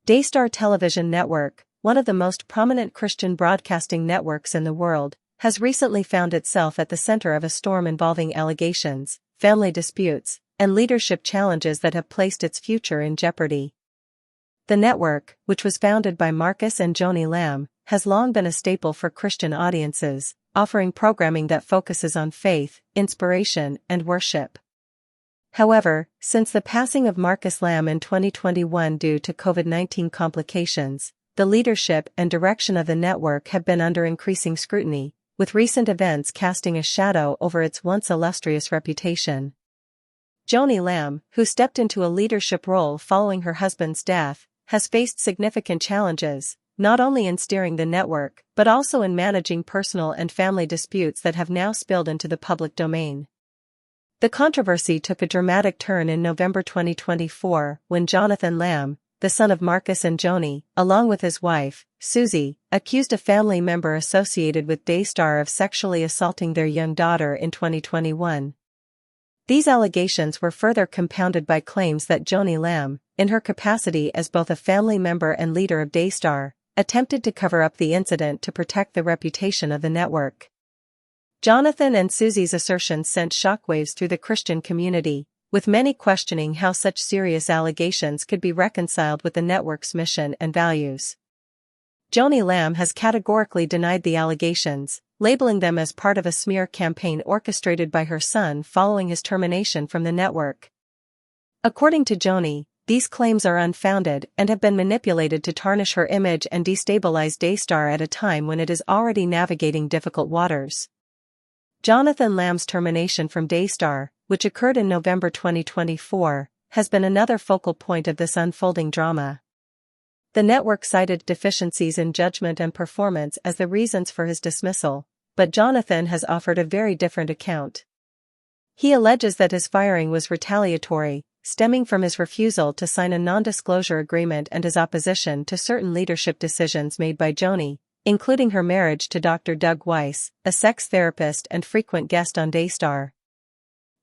Daystar Television Network, one of the most prominent Christian broadcasting networks in the world, has recently found itself at the center of a storm involving allegations, family disputes, and leadership challenges that have placed its future in jeopardy. The network, which was founded by Marcus and Joni Lamb, has long been a staple for Christian audiences, offering programming that focuses on faith, inspiration, and worship. However, since the passing of Marcus Lamb in 2021 due to COVID-19 complications, the leadership and direction of the network have been under increasing scrutiny, with recent events casting a shadow over its once illustrious reputation. Joni Lamb, who stepped into a leadership role following her husband's death, has faced significant challenges, not only in steering the network, but also in managing personal and family disputes that have now spilled into the public domain. The controversy took a dramatic turn in November 2024 when Jonathan Lamb, the son of Marcus and Joni, along with his wife, Suzy, accused a family member associated with Daystar of sexually assaulting their young daughter in 2021. These allegations were further compounded by claims that Joni Lamb, in her capacity as both a family member and leader of Daystar, attempted to cover up the incident to protect the reputation of the network. Jonathan and Suzy's assertions sent shockwaves through the Christian community, with many questioning how such serious allegations could be reconciled with the network's mission and values. Joni Lamb has categorically denied the allegations, labeling them as part of a smear campaign orchestrated by her son following his termination from the network. According to Joni, these claims are unfounded and have been manipulated to tarnish her image and destabilize Daystar at a time when it is already navigating difficult waters. Jonathan Lamb's termination from Daystar, which occurred in November 2024, has been another focal point of this unfolding drama. The network cited deficiencies in judgment and performance as the reasons for his dismissal, but Jonathan has offered a very different account. He alleges that his firing was retaliatory, stemming from his refusal to sign a non-disclosure agreement and his opposition to certain leadership decisions made by Joni, including her marriage to Dr. Doug Weiss, a sex therapist and frequent guest on Daystar.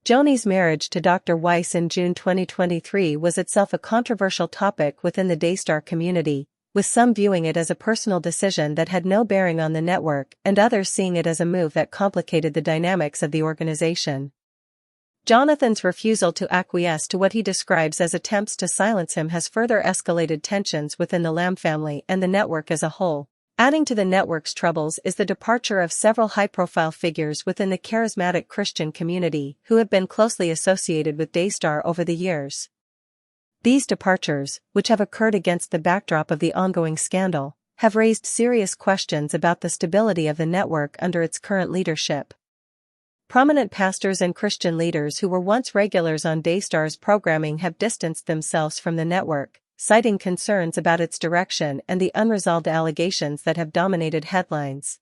Joni's marriage to Dr. Weiss in June 2023 was itself a controversial topic within the Daystar community, with some viewing it as a personal decision that had no bearing on the network and others seeing it as a move that complicated the dynamics of the organization. Jonathan's refusal to acquiesce to what he describes as attempts to silence him has further escalated tensions within the Lamb family and the network as a whole. Adding to the network's troubles is the departure of several high-profile figures within the charismatic Christian community who have been closely associated with Daystar over the years. These departures, which have occurred against the backdrop of the ongoing scandal, have raised serious questions about the stability of the network under its current leadership. Prominent pastors and Christian leaders who were once regulars on Daystar's programming have distanced themselves from the network, citing concerns about its direction and the unresolved allegations that have dominated headlines.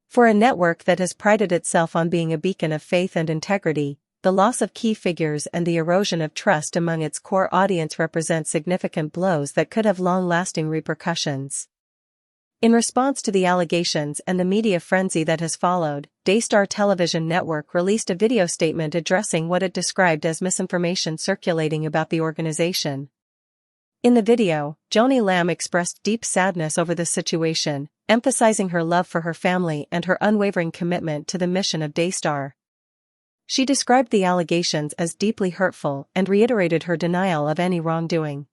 For a network that has prided itself on being a beacon of faith and integrity, the loss of key figures and the erosion of trust among its core audience represent significant blows that could have long-lasting repercussions. In response to the allegations and the media frenzy that has followed, Daystar Television Network released a video statement addressing what it described as misinformation circulating about the organization. In the video, Joni Lamb expressed deep sadness over the situation, emphasizing her love for her family and her unwavering commitment to the mission of Daystar. She described the allegations as deeply hurtful and reiterated her denial of any wrongdoing.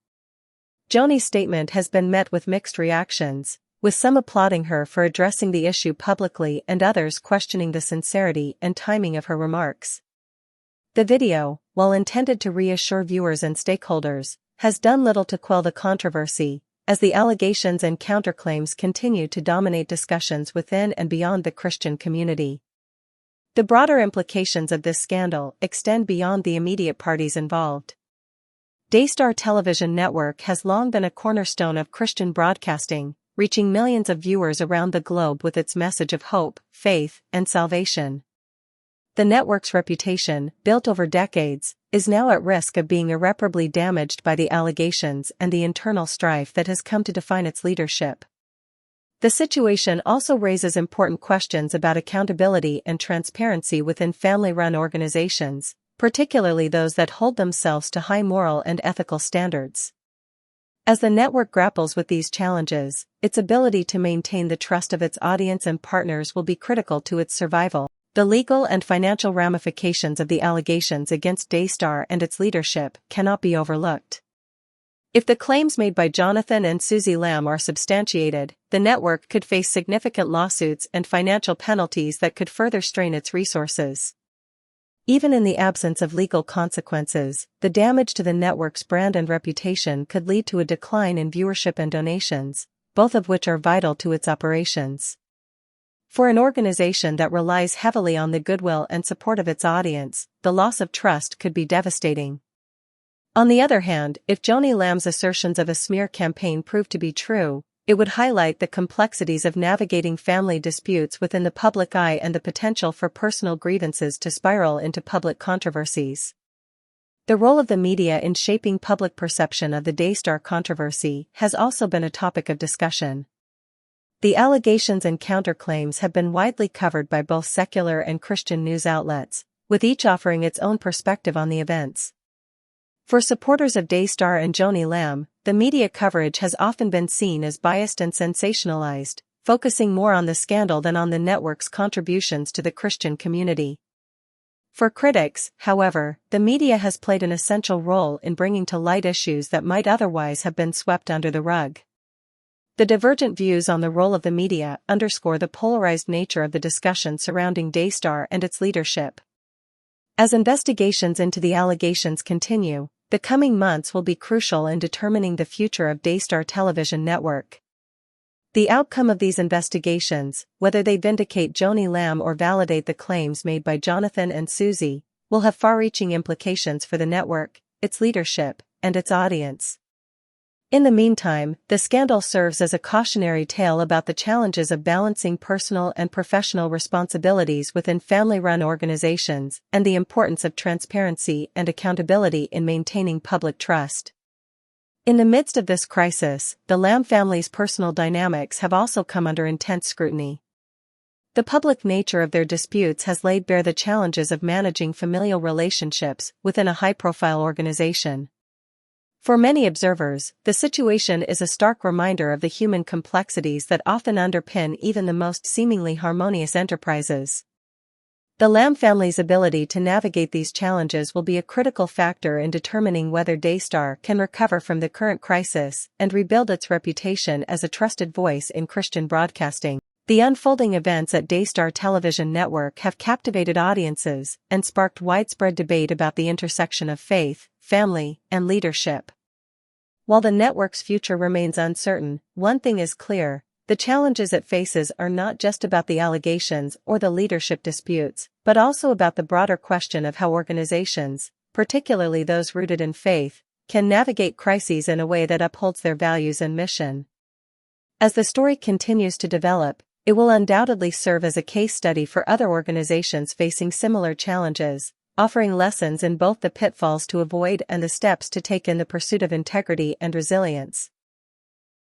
Joni's statement has been met with mixed reactions, with some applauding her for addressing the issue publicly and others questioning the sincerity and timing of her remarks. The video, while intended to reassure viewers and stakeholders, has done little to quell the controversy, as the allegations and counterclaims continue to dominate discussions within and beyond the Christian community. The broader implications of this scandal extend beyond the immediate parties involved. Daystar Television Network has long been a cornerstone of Christian broadcasting, reaching millions of viewers around the globe with its message of hope, faith, and salvation. The network's reputation, built over decades, is now at risk of being irreparably damaged by the allegations and the internal strife that has come to define its leadership. The situation also raises important questions about accountability and transparency within family-run organizations, particularly those that hold themselves to high moral and ethical standards. As the network grapples with these challenges, its ability to maintain the trust of its audience and partners will be critical to its survival. The legal and financial ramifications of the allegations against Daystar and its leadership cannot be overlooked. If the claims made by Jonathan and Suzy Lamb are substantiated, the network could face significant lawsuits and financial penalties that could further strain its resources. Even in the absence of legal consequences, the damage to the network's brand and reputation could lead to a decline in viewership and donations, both of which are vital to its operations. For an organization that relies heavily on the goodwill and support of its audience, the loss of trust could be devastating. On the other hand, if Joni Lamb's assertions of a smear campaign prove to be true, it would highlight the complexities of navigating family disputes within the public eye and the potential for personal grievances to spiral into public controversies. The role of the media in shaping public perception of the Daystar controversy has also been a topic of discussion. The allegations and counterclaims have been widely covered by both secular and Christian news outlets, with each offering its own perspective on the events. For supporters of Daystar and Joni Lamb, the media coverage has often been seen as biased and sensationalized, focusing more on the scandal than on the network's contributions to the Christian community. For critics, however, the media has played an essential role in bringing to light issues that might otherwise have been swept under the rug. The divergent views on the role of the media underscore the polarized nature of the discussion surrounding Daystar and its leadership. As investigations into the allegations continue, the coming months will be crucial in determining the future of Daystar Television Network. The outcome of these investigations, whether they vindicate Joni Lamb or validate the claims made by Jonathan and Suzy, will have far-reaching implications for the network, its leadership, and its audience. In the meantime, the scandal serves as a cautionary tale about the challenges of balancing personal and professional responsibilities within family-run organizations and the importance of transparency and accountability in maintaining public trust. In the midst of this crisis, the Lamb family's personal dynamics have also come under intense scrutiny. The public nature of their disputes has laid bare the challenges of managing familial relationships within a high-profile organization. For many observers, the situation is a stark reminder of the human complexities that often underpin even the most seemingly harmonious enterprises. The Lamb family's ability to navigate these challenges will be a critical factor in determining whether Daystar can recover from the current crisis and rebuild its reputation as a trusted voice in Christian broadcasting. The unfolding events at Daystar Television Network have captivated audiences and sparked widespread debate about the intersection of faith, family, and leadership. While the network's future remains uncertain, one thing is clear: the challenges it faces are not just about the allegations or the leadership disputes, but also about the broader question of how organizations, particularly those rooted in faith, can navigate crises in a way that upholds their values and mission. As the story continues to develop, it will undoubtedly serve as a case study for other organizations facing similar challenges, offering lessons in both the pitfalls to avoid and the steps to take in the pursuit of integrity and resilience.